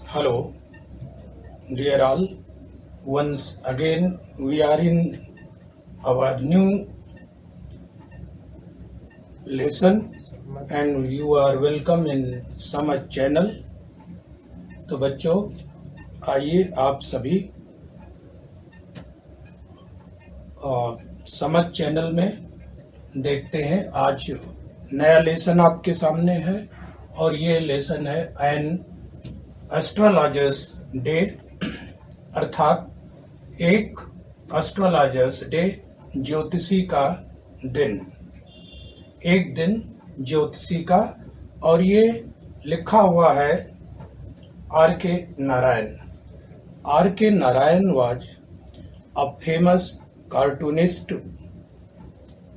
Hello, dear all. Once again, we are in our new lesson, and you are welcome in समझ channel. तो बच्चों, आइए आप सभी समझ चैनल में देखते हैं। आज नया लेसन आपके सामने है और ये लेसन है एन एस्ट्रोलॉजर्स डे, अर्थात एक एस्ट्रोलॉजर्स डे, ज्योतिषी का दिन, एक दिन ज्योतिषी का। और ये लिखा हुआ है आर के नारायण। आर के Narayan was a famous cartoonist.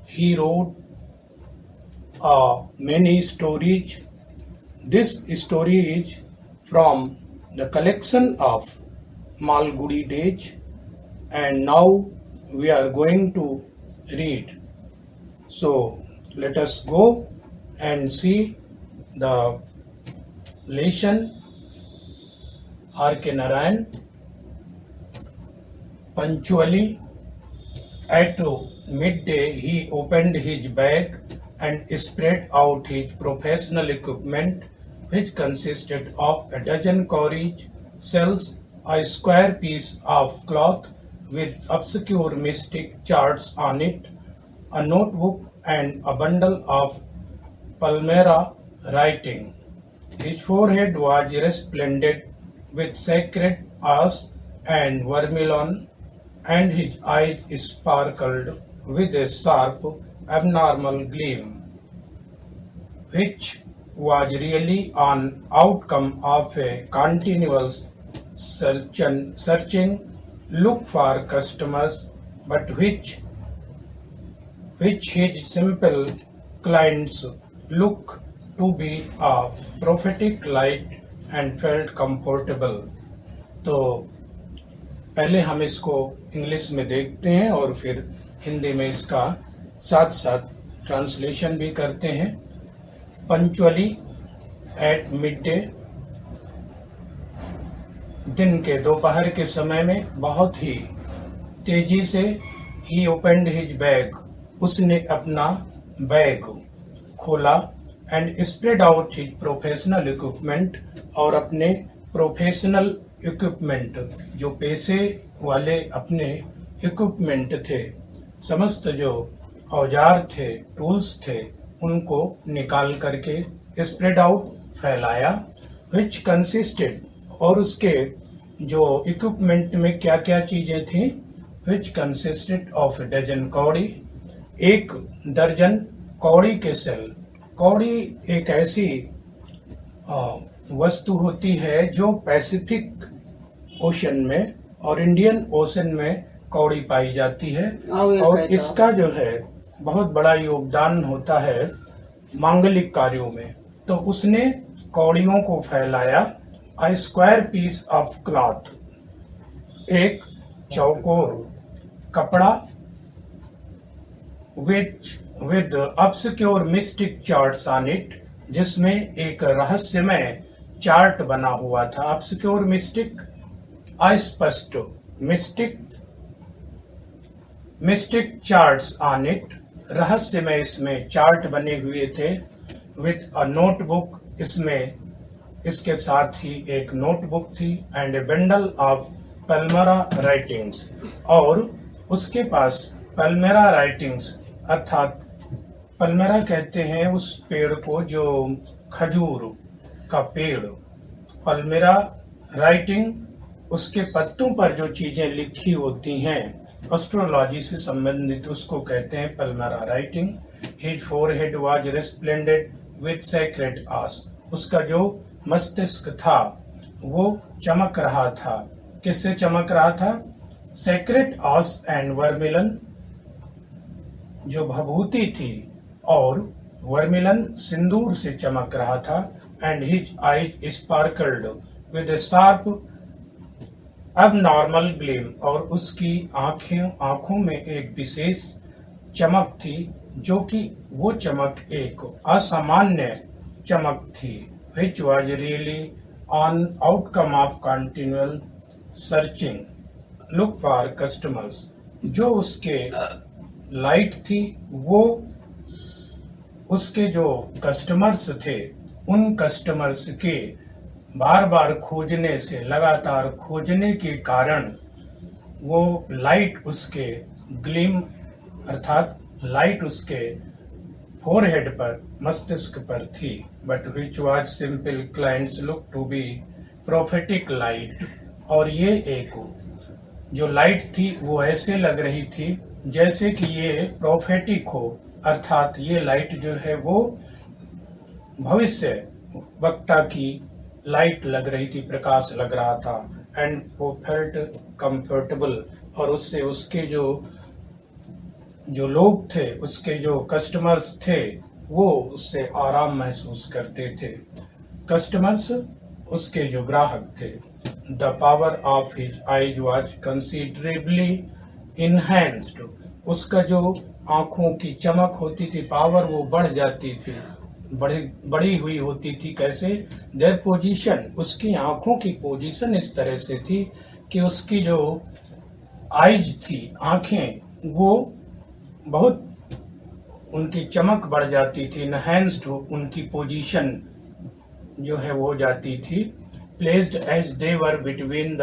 He wrote many stories. This story is from the collection of Malgudi Days, and now we are going to read. So let us go and see the lesson. R.K. Narayan. Punctually at midday, he opened his bag and spread out his professional equipment, which consisted of a dozen cowries, shells, a square piece of cloth with obscure mystic charts on it, a notebook, and a bundle of Palmyra writing. His forehead was resplendent with sacred ash and vermilion, and his eyes sparkled with a sharp, abnormal gleam, which was really an outcome of a continuous searching look for customers, but which his simple clients look to be a prophetic light and felt comfortable. तो पहले हम इसको English में देखते हैं और फिर हिंदी में इसका साथ साथ ट्रांसलेशन भी करते हैं। पंचुअली एट मिड डे, दिन के दोपहर के समय में बहुत ही तेजी से, ही ओपनड हिज बैग, उसने अपना बैग खोला, and spread out his professional equipment, और अपने प्रोफेशनल इक्विपमेंट, जो पेशे वाले अपने इक्विपमेंट थे, समस्त जो औजार थे, टूल्स थे, उनको निकाल करके स्प्रेड आउट, फैलाया, विच कंसिस्टेड, और उसके जो इक्विपमेंट में क्या क्या चीजें थी, विच कंसिस्टेड ऑफ डजन कौड़ी, एक दर्जन कौड़ी के सेल। कौड़ी एक ऐसी वस्तु होती है जो पैसिफिक ओशन में और इंडियन ओशन में कौड़ी पाई जाती है, और इसका जो है बहुत बड़ा योगदान होता है मांगलिक कार्यों में। तो उसने कौड़ियों को फैलाया। A square piece of cloth, एक चौकोर कपड़ा, with obscure mystic charts on it, जिसमें एक रहस्यमय चार्ट बना हुआ था। obscure mystic, अस्पष्ट, मिस्टिक चार्ट्स ऑन इट, रहस्यमय इसमें चार्ट बने हुए थे। विद अ नोटबुक, इसमें इसके साथ ही एक नोटबुक थी, and a bundle of palmyra writings, और उसके पास पल्मेरा राइटिंग्स, अर्थात पल्मेरा कहते हैं उस पेड़ को जो खजूर का पेड़, पल्मेरा राइटिंग, उसके पत्तों पर जो चीजें लिखी होती हैं एस्ट्रोलॉजी से संबंधित, उसको कहते हैं palmyra writing. His forehead was resplendent with sacred ash, उसका जो मस्तिष्क था वो चमक रहा था। किससे चमक रहा था? सैक्रेड आस एंड वर्मिलन, जो भभूति थी, और वर्मिलन सिंदूर से चमक रहा था। And his eyes sparkled with A sharp abnormal gleam, और उसकी आंखों में एक विशेष चमक थी, जो कि वो चमक एक असामान्य चमक थी। which was really on outcome of continual searching look for customers। जो उसके लाइट थी वो उसके जो कस्टमर्स थे उन कस्टमर्स के बार बार खोजने से, लगातार खोजने के कारण वो लाइट उसके ग्लिम अर्थात लाइट उसके फोरहेड पर, मस्तिष्क पर थी। But which was simple clients look to be prophetic light. और ये एक जो लाइट थी वो ऐसे लग रही थी जैसे कि ये प्रोफेटिक हो, अर्थात ये लाइट जो है वो भविष्य वक्ता की लाइट लग रही थी, प्रकाश लग रहा था। एंड वो फेल्ट कंफर्टेबल, और उससे उसके जो लोग थे, उसके जो कस्टमर्स थे, वो उससे आराम महसूस करते थे। कस्टमर्स उसके जो ग्राहक थे। The power of his eyes was considerably enhanced. उसका जो आंखों की चमक होती थी, पावर, वो बढ़ जाती थी, बड़ी हुई होती थी। कैसे? देयर पोजीशन, उसकी आंखों की पोजीशन इस तरह से थी कि उसकी जो आईज थी, आंखें, वो बहुत उनकी चमक बढ़ जाती थी। इनहैंस्ड, उनकी पोजीशन जो है वो जाती थी। Placed as they were between the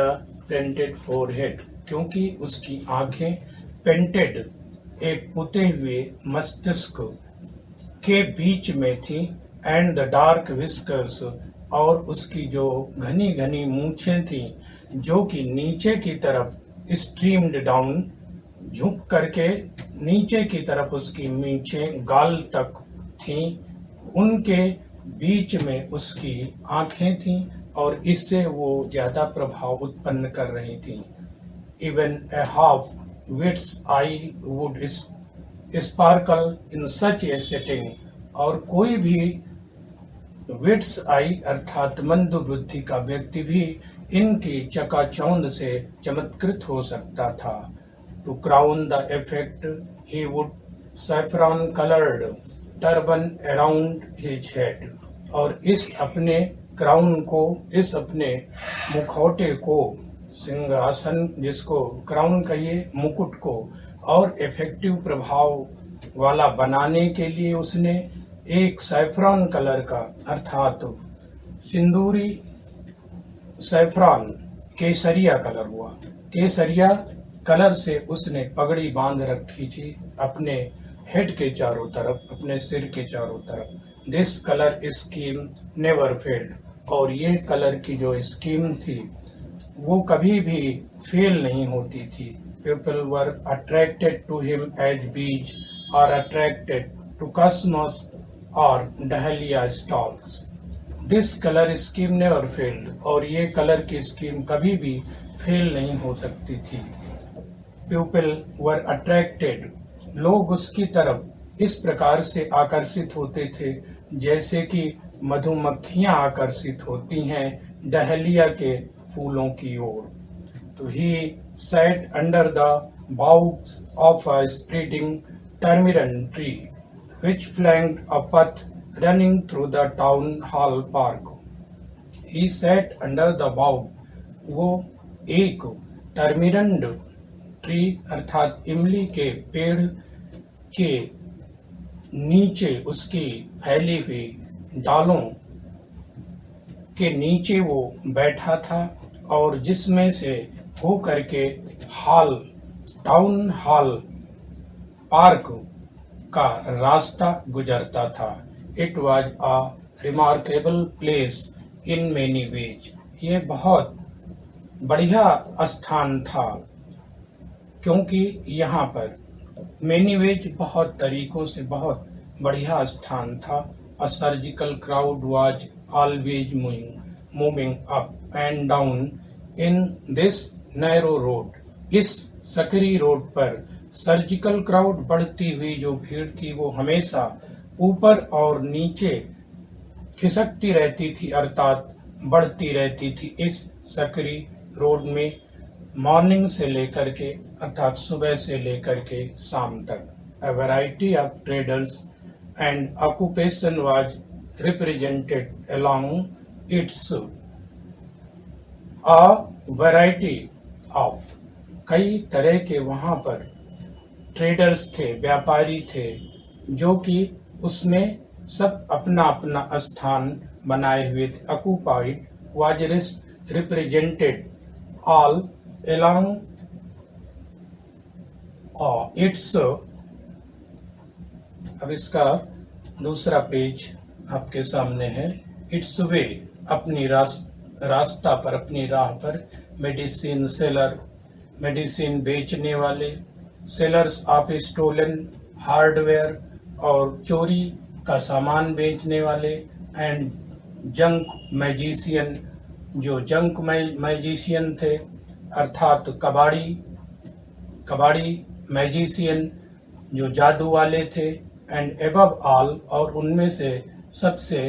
painted forehead, क्योंकि उसकी आंखें पेंटेड, एक पुते हुए मस्तिष्क के बीच में थी। एंड द डार्क विस्कर्स, और उसकी जो घनी घनी मूछें थी जो कि नीचे की तरफ स्ट्रीम्ड डाउन, झुक करके नीचे की तरफ उसकी मूछें गाल तक थीं, उनके बीच में उसकी आंखें थीं और इससे वो ज्यादा प्रभाव उत्पन्न कर रही थीं। Even a half wits I would sparkle in such a setting, और कोई भी विट्स आई अर्थात मंद बुद्धि का व्यक्ति भी इनकी चकाचौंध से चमत्कृत हो सकता था। To crown the effect, he would saffron-colored turban around his head, और इस अपने क्राउन को, इस अपने मुखौटे को, सिंहासन जिसको क्राउन कहिए, मुकुट को और इफेक्टिव प्रभाव वाला बनाने के लिए उसने एक सैफ्रॉन कलर का, अर्थात सिंदूरी सैफ्रॉन, केसरिया कलर हुआ, केसरिया कलर से उसने पगड़ी बांध रखी थी अपने हेड के चारों तरफ, अपने सिर के चारों तरफ। This colour scheme never failed, और ये कलर की जो स्कीम थी वो कभी भी फेल नहीं होती थी। People were attracted to him as bees और अट्रैक्टेड टू कॉस्मोस और dahlia stocks. This colour scheme never failed, और ये कलर की स्कीम कभी भी फेल नहीं हो सकती थी। पीपल वर अट्रैक्टेड, लोग उसकी तरफ इस प्रकार से आकर्षित होते थे जैसे कि मधुमक्खियां आकर्षित होती हैं डहलिया के फूलों की ओर। तो he sat under the boughs of a spreading tamarind tree which flanked a path running through the town hall park. He sat under the bough, वो एक टर्मिरंड ट्री अर्थात इमली के पेड़ के नीचे, उसकी फैली हुई डालों के नीचे वो बैठा था, और जिसमें से हो करके टाउन हॉल पार्क का रास्ता गुजरता था। It was a remarkable place in many ways, ये बहुत बढ़िया स्थान था क्योंकि यहाँ पर मेनी वेज, बहुत तरीकों से बहुत बढ़िया स्थान था। अ surgical crowd was always moving up and down in this narrow road. इस सकरी रोड पर सर्जिकल क्राउड, बढ़ती हुई जो भीड़ थी, वो हमेशा ऊपर और नीचे खिसकती रहती थी, अर्थात बढ़ती रहती थी इस सकरी रोड में, मॉर्निंग से लेकर के, अर्थात सुबह से लेकर के शाम तक। A variety of traders and occupation was represented along its a variety of, कई तरह के वहाँ पर ट्रेडर्स थे, व्यापारी थे, जो कि उसमें सब अपना अपना स्थान बनाए हुए थे। Occupied was represented all along it's, अब इसका दूसरा पेज आपके सामने है। इट्स वे, अपनी रास्ता पर, अपनी राह पर। मेडिसिन सेलर, मेडिसिन बेचने वाले। सेलर्स ऑफ स्टोलन हार्डवेयर, और चोरी का सामान बेचने वाले। एंड जंक मैजिशियन, जो जंक मैजिशियन थे, अर्थात कबाड़ी मैजिशियन, जो जादू वाले थे। एंड एबव ऑल, और उनमें से सबसे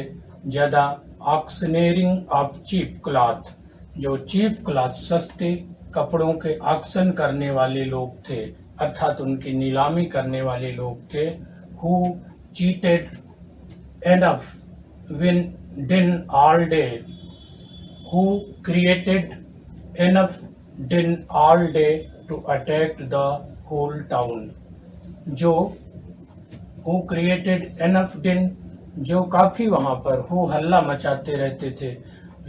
ज्यादा ऑक्शनियरिंग ऑफ चीप क्लॉथ, जो चीप क्लॉथ, सस्ते कपड़ों के ऑक्शन करने वाले लोग थे, अर्थात उनकी नीलामी करने वाले लोग थे। हु चीटेड एनफ विन दिन all day, who created enough din all day to attack the whole town, जो who created enough din, जो काफी वहां पर हो हल्ला मचाते रहते थे,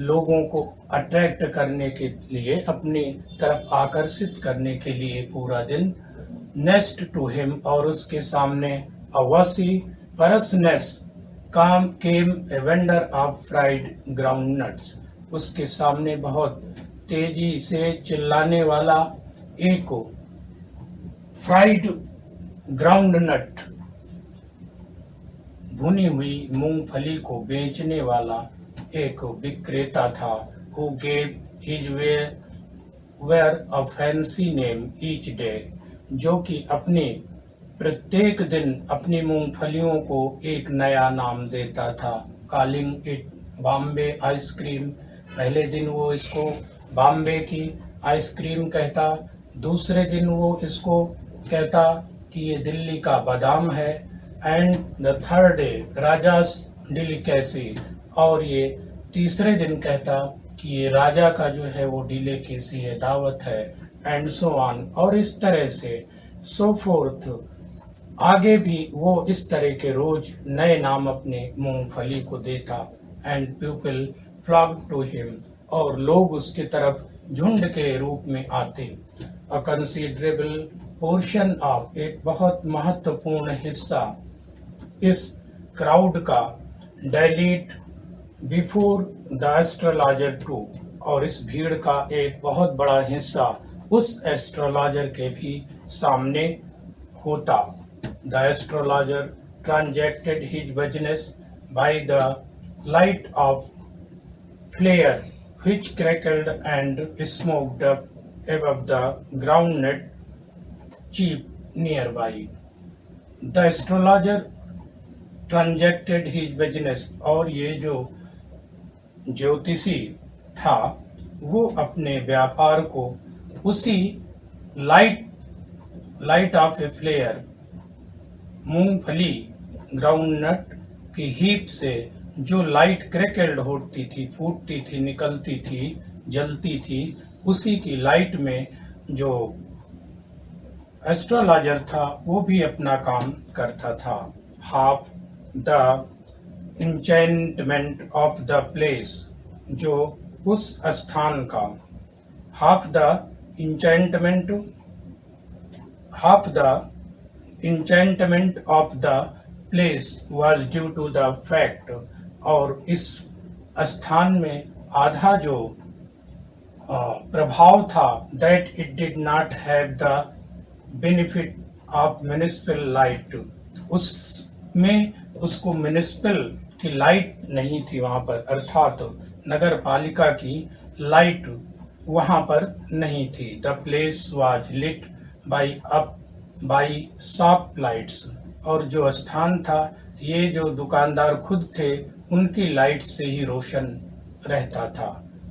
लोगों को अट्रैक्ट करने के लिए, अपनी तरफ आकर्षित करने के लिए पूरा दिन। नेक्स्ट टू हिम, और उसके सामने अवसी परसनेस came a vendor of fried groundnuts, उसके सामने बहुत तेजी से चिल्लाने वाला एक फ्राइड ग्राउंड नट, भुनी हुई मूंगफली को बेचने वाला एक विक्रेता था। Who gave his ware a fancy name each day, जो कि अपने प्रत्येक दिन अपनी मूंगफलियों को एक नया नाम देता था। कॉलिंग इट बॉम्बे आइसक्रीम, पहले दिन वो इसको बॉम्बे की आइसक्रीम कहता, दूसरे दिन वो इसको कहता कि ये दिल्ली का बादाम है। And the third day Raja's delicacy, और ये तीसरे दिन कहता कि ये राजा का जो है वो डिलिकेसी है, दावत है। एंड सो ऑन, और इस तरह से सो फोर्थ, आगे भी वो इस तरह के रोज नए नाम अपने मूंगफली को देता। एंड पीपल फ्लॉक्ड टू हिम, और लोग उसकी तरफ झुंड के रूप में आते। अ कंसिडरेबल पोर्शन ऑफ, एक बहुत महत्वपूर्ण हिस्सा इस क्राउड का, डायलीट बिफोर द एस्ट्रोलॉजर टू, और इस भीड़ का एक बहुत बड़ा हिस्सा उस एस्ट्रोलॉजर के भी सामने होता। The astrologer transacted his business by the light of flare which crackled and smoked up above the groundnut cheap nearby. The astrologer transacted his business, और ये जो ज्योतिषी था वो अपने व्यापार को उसी लाइट ऑफ ए फ्लेयर, मूंगफली, ग्राउंडनट की हीप से, जो लाइट क्रैकल्ड होती थी, फूटती थी, निकलती थी, जलती थी, उसी की लाइट में जो एस्ट्रोलॉजर था वो भी अपना काम करता था। Half the enchantment of the place, जो उस स्थान का, half the enchantment of the place was due to the fact, और इस स्थान में आधा जो प्रभाव था, that it did not have the benefit of municipal light, उसमें उसको म्युनिसिपल की लाइट नहीं थी वहां पर, अर्थात नगर पालिका की लाइट वहां पर नहीं थी। The place was lit by shop lights, और जो स्थान था, ये जो दुकानदार खुद थे, उनकी लाइट से ही रोशन रहता था।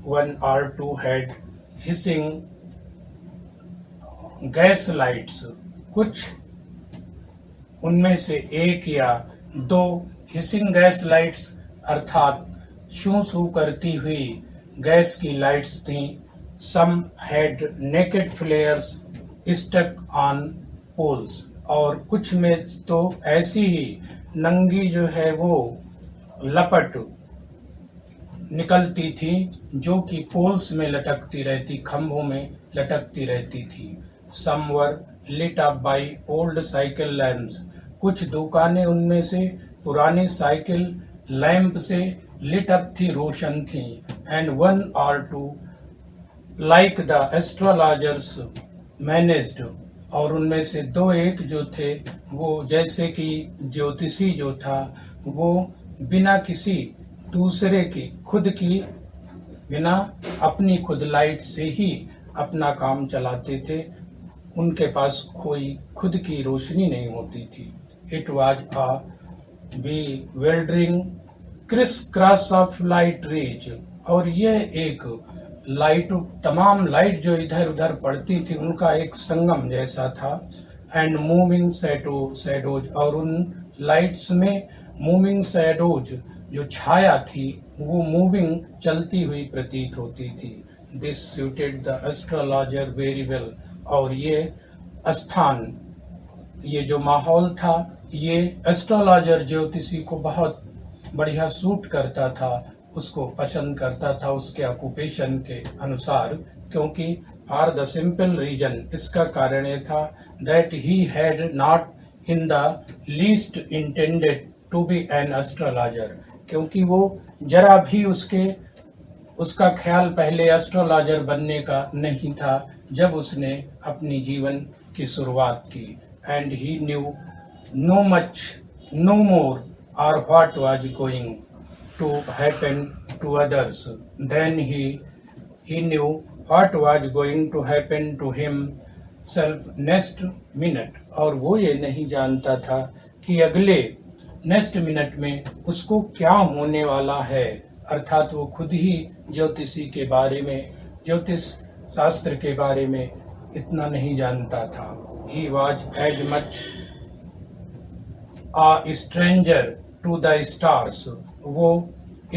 1 or 2 had hissing gas lights, कुछ उनमें से एक या दो हिसिंग गैस लाइट्स, अर्थात शू शू करती हुई गैस की लाइट्स थीं। some had naked flares stuck on poles, और कुछ में तो ऐसी ही नंगी जो है वो लपट निकलती थी जो कि पोल्स में लटकती रहती, खंभों में लटकती रहती थी। Some were lit up by old cycle lamps, कुछ दुकानें उनमें से पुरानी साइकिल लैंप से लिट अप थी, रोशन थी। And one or two like the astrologers managed, और उनमें से दो एक जो थे वो जैसे कि ज्योतिषी जो था वो बिना किसी दूसरे की खुद की बिना अपनी खुद लाइट से ही अपना काम चलाते थे, उनके पास कोई खुद की रोशनी नहीं होती थी। It was a bewildering criss cross of light rays, और यह एक लाइट, तमाम लाइट जो इधर उधर पड़ती थी उनका एक संगम जैसा था। एंड मूविंग शैडोज, और उन लाइट्स में मूविंग शैडोज जो छाया थी वो मूविंग चलती हुई प्रतीत होती थी। This suited the astrologer very well, और ये स्थान, ये जो माहौल था ये एस्ट्रोलॉजर ज्योतिषी को बहुत बढ़िया सूट करता था, उसको पसंद करता था उसके ऑक्यूपेशन के अनुसार, क्योंकि फॉर द सिंपल रीजन, इसका कारण ये था that he had not in the least intended to be an astrologer, क्योंकि वो जरा भी उसका ख्याल पहले एस्ट्रोलॉजर बनने का नहीं था जब उसने अपनी जीवन की शुरुआत की। And he knew no much no more और what was going to happen to others than he knew what was going to happen to himself next minute, और वो ये नहीं जानता था कि अगले नेक्स्ट मिनट में उसको क्या होने वाला है, अर्थात वो खुद ही ज्योतिषी के बारे में, ज्योतिष शास्त्र के बारे में इतना नहीं जानता था। He was as much a stranger to the stars, वो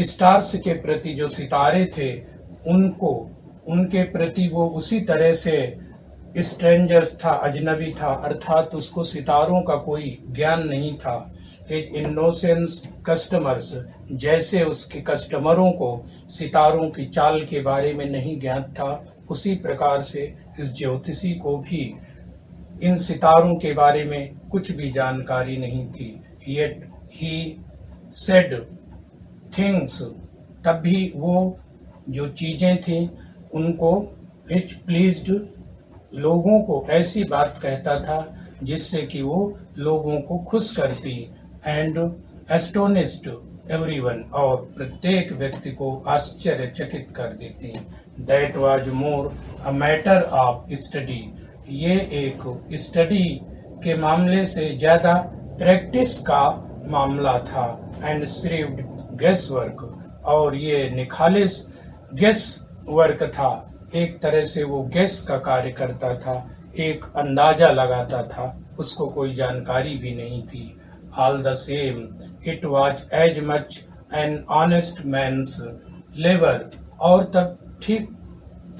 स्टार्स के प्रति, जो सितारे थे उनके प्रति वो उसी तरह से स्ट्रेंजर्स था, अजनबी था, अर्थात उसको सितारों का कोई ज्ञान नहीं था। His innocence customers, जैसे उसके कस्टमरों को सितारों की चाल के बारे में नहीं ज्ञात था, उसी प्रकार से इस ज्योतिषी को भी इन सितारों के बारे में कुछ भी जानकारी नहीं थी। Yet he said things, तब भी वो जो चीजें थी उनको which pleased, लोगों को ऐसी बात कहता था जिससे कि वो लोगों को खुश करती। एंड एस्टोनिस्ड एवरीवन, और प्रत्येक व्यक्ति को आश्चर्यचकित कर देती। That was more a matter of study, ये एक स्टडी के मामले से ज्यादा प्रैक्टिस का मामला था। एंड श्रीव्ड गेस वर्क, और ये निखालिस गेस वर्क था, एक तरह से वो गेस का कार्य करता था, एक अंदाजा लगाता था, उसको कोई जानकारी भी नहीं थी। All the same, it was as much an honest man's labor, और तब ठीक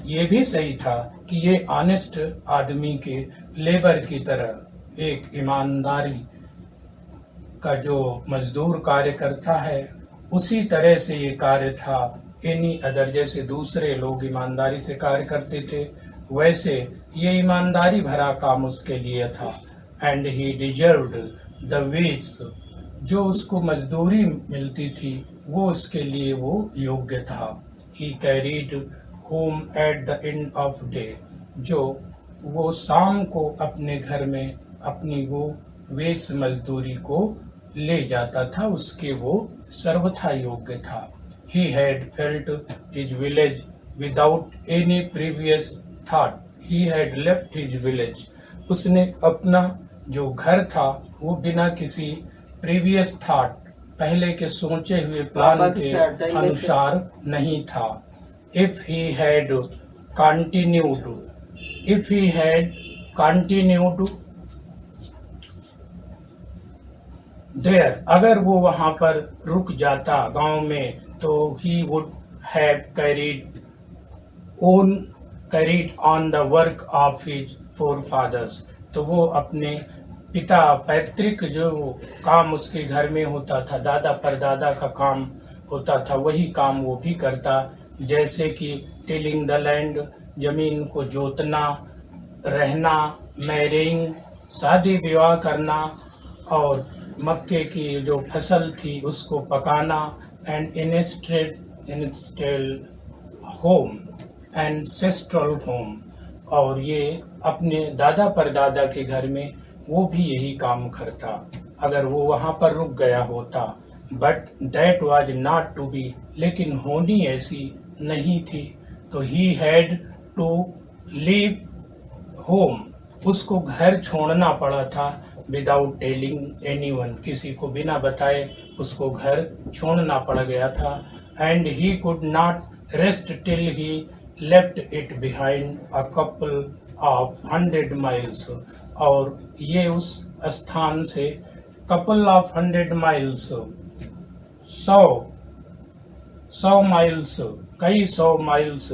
ये भी सही था कि ये ऑनेस्ट आदमी के लेबर की तरह, एक ईमानदारी का जो मजदूर कार्य करता है उसी तरह से ये कार्य था। एनी अदर, जैसे दूसरे लोग ईमानदारी से कार्य करते थे वैसे ये ईमानदारी भरा काम उसके लिए था। And he deserved the ways, जो उसको मजदूरी मिलती थी वो उसके लिए वो योग्य था। He carried home at the end of day, जो वो शाम को अपने घर में अपनी वो वेज मजदूरी को ले जाता था, उसके वो सर्वथा योग्य था। He had felt his village without any previous thought, he had left his village, उसने अपना जो घर था वो बिना किसी प्रीवियस थॉट, पहले के सोचे हुए प्लान के अनुसार नहीं था। If he had continued there, अगर वो वहां पर रुक जाता गांव में, तो he would have carried on carried on the work of his forefathers. तो वो अपने पिता पैतृक जो काम उसके घर में होता था, दादा परदादा का काम होता था, वही काम वो भी करता, जैसे कि टिलिंग द लैंड, जमीन को जोतना, रहना, मैरिंग, शादी विवाह करना, और मक्के की जो फसल थी उसको पकाना, and instil home, ancestral home, और ये अपने दादा परदादा के घर में वो भी यही काम करता अगर वो वहां पर रुक गया होता। But that was not to be, लेकिन होनी ऐसी नहीं थी, तो he had to leave home, उसको घर छोड़ना पड़ा था, विदाउट टेलिंग एनीवन, किसी को बिना बताए उसको घर छोड़ना पड़ गया था। And he could not rest till he left it behind a couple of 100 miles, और ये उस स्थान से कपल ऑफ 100 माइल्स, 100 माइल्स, कई 100 माइल्स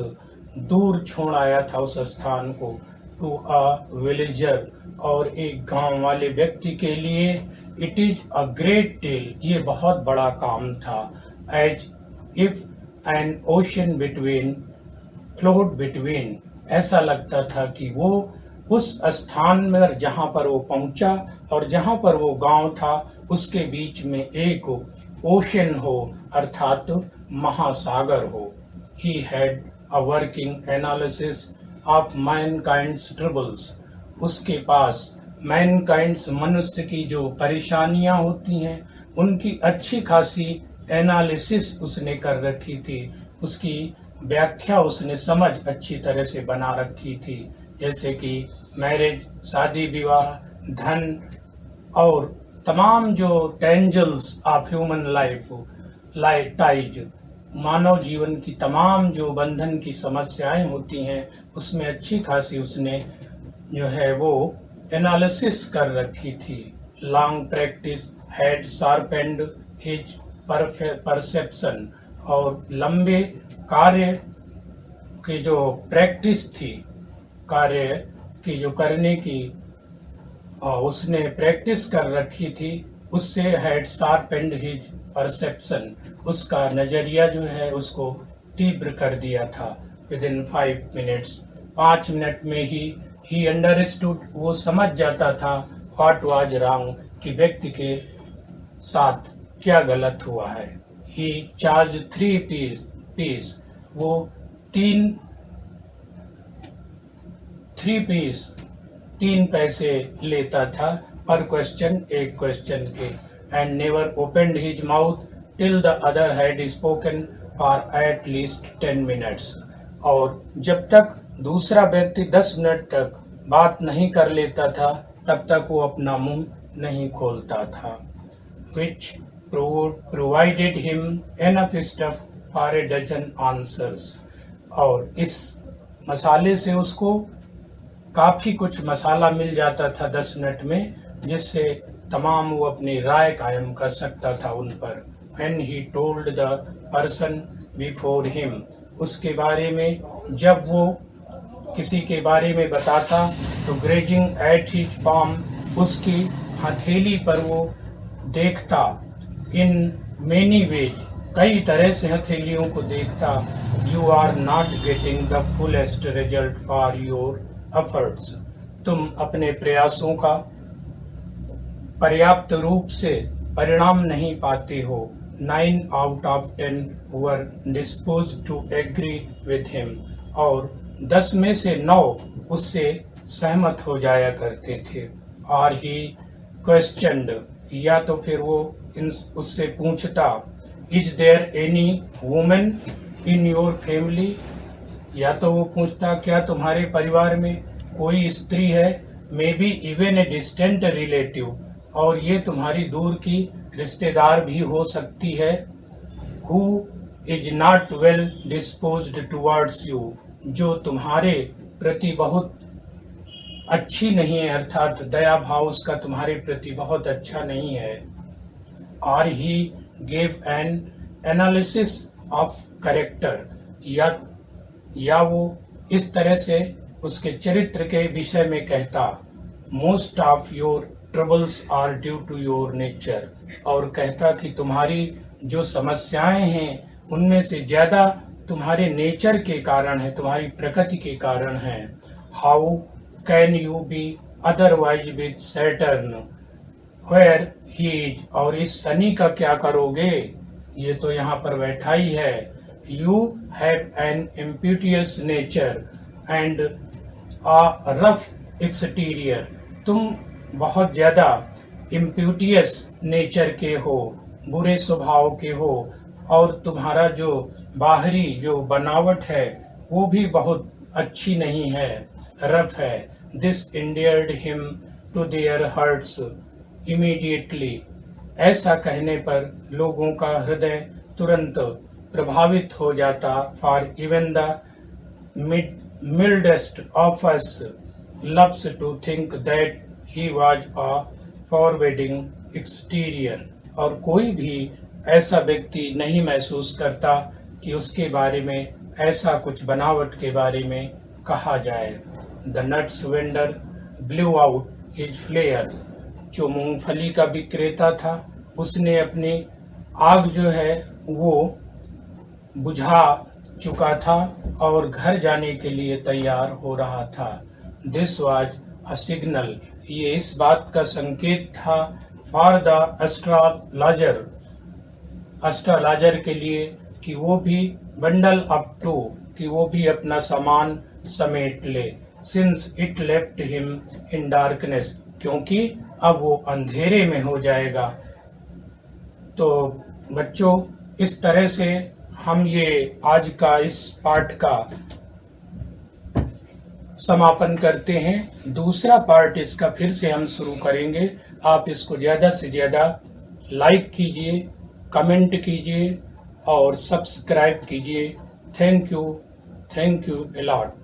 दूर छोड़ आया था उस स्थान को, टू अ विलेजर, और एक गांव वाले व्यक्ति के लिए it is a great deal, ये बहुत बड़ा काम था। As if an ocean between float between, ऐसा लगता था कि वो उस स्थान में जहां पर वो पहुंचा और जहां पर वो गांव था उसके बीच में एक ओशन हो, अर्थात महासागर हो। He had a working analysis of mankind's troubles, उसके पास मैनकाइंड्स, मनुष्य की जो परेशानियां होती हैं उनकी अच्छी खासी एनालिसिस उसने कर रखी थी, उसकी व्याख्या उसने समझ अच्छी तरह से बना रखी थी, जैसे कि मैरिज, शादी विवाह, धन, और तमाम जो टेंजल्स ऑफ ह्यूमन लाइफ टाइज, मानव जीवन की तमाम जो बंधन की समस्याएं होती हैं उसमें अच्छी खासी उसने जो है वो एनालिसिस कर रखी थी। Long practice had sharpened his perception, और लंबे कार्य की जो प्रैक्टिस थी, कार्य की जो करने की उसने प्रैक्टिस कर रखी थी, उससे हैड शार्पेंड हिज परसेप्शन, उसका नजरिया जो है उसको तीव्र कर दिया था। विद इन 5 मिनट्स, 5 मिनट में ही अंडरस्टूड, वो समझ जाता था व्हाट वाज रॉन्ग, कि व्यक्ति के साथ क्या गलत हुआ है। ही चार्ज 3 पीस, वो 3 पैसे लेता था पर क्वेश्चन, एक क्वेश्चन के। And never opened his mouth till the other had spoken for at least 10 minutes, और जब तक दूसरा व्यक्ति 10 मिनट तक बात नहीं कर लेता था तब तक वो अपना मुंह नहीं खोलता था। Which provided him enough stuff for a dozen answers, और इस मसाले से उसको काफी कुछ मसाला मिल जाता था 10 मिनट में, जिससे तमाम वो अपनी राय कायम कर सकता था उन पर। When he told the person before him, उसके बारे में जब वो किसी के बारे में बताता तो ग्रेजिंग एट हिज पाम, उसकी हथेली पर वो देखता, इन मेनी वेज, कई तरह से हथेलियों को देखता। You are not getting the fullest result for your efforts, तुम अपने प्रयासों का पर्याप्त रूप से परिणाम नहीं पाते हो। 9 out of 10 were disposed to agree with him, और 10 में से 9 उससे सहमत हो जाया करते थे। और ही क्वेश्चनड, या तो फिर वो उससे पूछता, is there any women in your family, या तो वो पूछता क्या तुम्हारे परिवार में कोई स्त्री है, may be even a distant relative, और ये तुम्हारी दूर की रिश्तेदार भी हो सकती है। Who is not well disposed towards you, जो तुम्हारे प्रति बहुत अच्छी नहीं है, अर्थात दया भाव उसका तुम्हारे प्रति बहुत अच्छा नहीं है। और he gave an analysis of character, या वो इस तरह से उसके चरित्र के विषय में कहता, most of your troubles are due to your nature, और कहता कि तुम्हारी जो समस्याएं हैं उनमें से ज्यादा तुम्हारे नेचर के कारण है, तुम्हारी प्रकृति के कारण है। How can you be otherwise with Saturn where he is, और इस शनि का क्या करोगे, ये तो यहाँ पर बैठा ही है। You have an impetuous nature and a rough exterior, तुम बहुत ज्यादा इम्प्यूटियस नेचर के हो, बुरे स्वभाव के हो, और तुम्हारा जो बाहरी जो बनावट है वो भी बहुत अच्छी नहीं है, रफ है। This endeared him to their hearts immediately, ऐसा कहने पर लोगों का हृदय तुरंत प्रभावित हो जाता। For even the mildest of us loves to think that he was a forbidding exterior, और कोई भी ऐसा व्यक्ति नहीं महसूस करता कि उसके बारे में ऐसा कुछ बनावट के बारे में कहा जाए। The nuts vendor blew out his flare, जो मूंगफली का विक्रेता था उसने अपनी आग जो है वो बुझा चुका था और घर जाने के लिए तैयार हो रहा था। दिस वाज अ सिग्नल, ये इस बात का संकेत था। फॉर द एस्ट्रोलॉजर के लिए कि वो भी बंडल अप टू, कि वो भी अपना सामान समेट ले। Since it left him in darkness, क्योंकि अब वो अंधेरे में हो जाएगा। तो बच्चों, इस तरह से हम ये आज का इस पाठ का समापन करते हैं। दूसरा पार्ट इसका फिर से हम शुरू करेंगे। आप इसको ज्यादा से ज्यादा लाइक कीजिए, कमेंट कीजिए और सब्सक्राइब कीजिए। Thank you a lot.